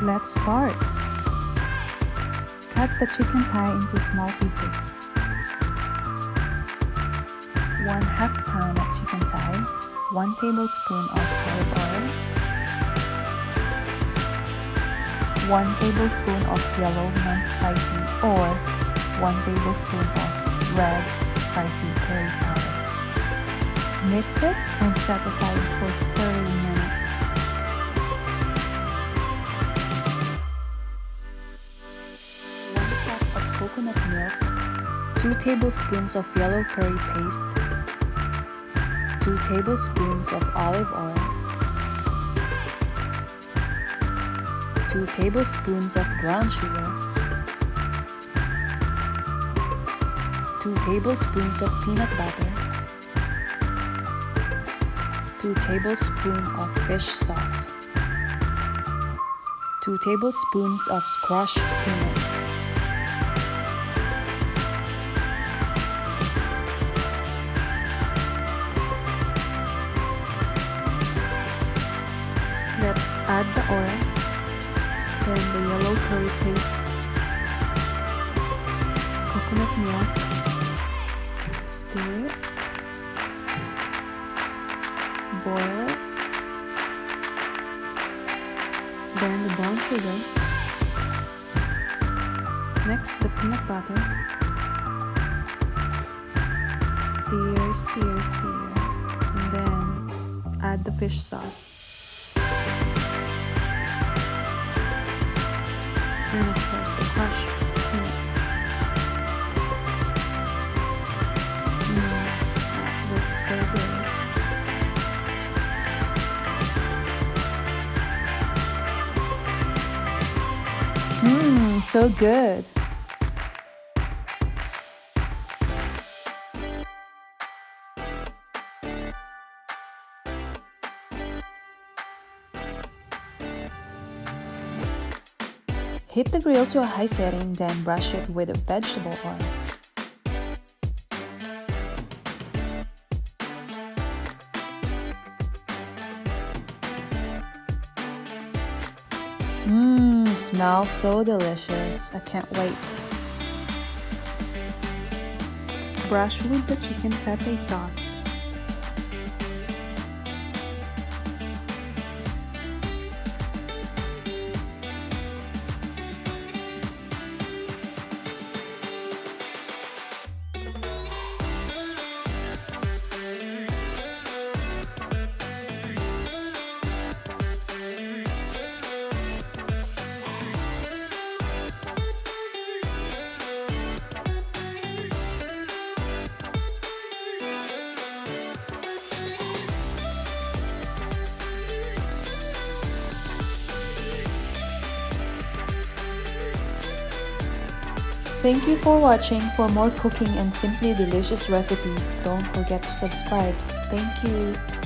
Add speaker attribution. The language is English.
Speaker 1: Let's start. Cut the chicken thigh into small pieces. 1/2 pound of chicken thigh, 1 tablespoon of olive oil, 1 tablespoon of yellow non-spicy or 1 tablespoon of red spicy curry powder. Mix it and set aside for 30 minutes. Coconut milk, 2 tablespoons of yellow curry paste, 2 tablespoons of olive oil, 2 tablespoons of brown sugar, 2 tablespoons of peanut butter, 2 tablespoons of fish sauce, 2 tablespoons of crushed peanut. Let's add the oil, then the yellow curry paste, coconut milk, stir it, boil it, then the brown sugar, next the peanut butter, stir, and then add the fish sauce. And of course the crushed peanut. That looks so good. So good. Heat the grill to a high setting, then brush it with vegetable oil. Smells so delicious. I can't wait. Brush with the chicken satay sauce. Thank you for watching. For more cooking and simply delicious recipes, don't forget to subscribe. Thank you.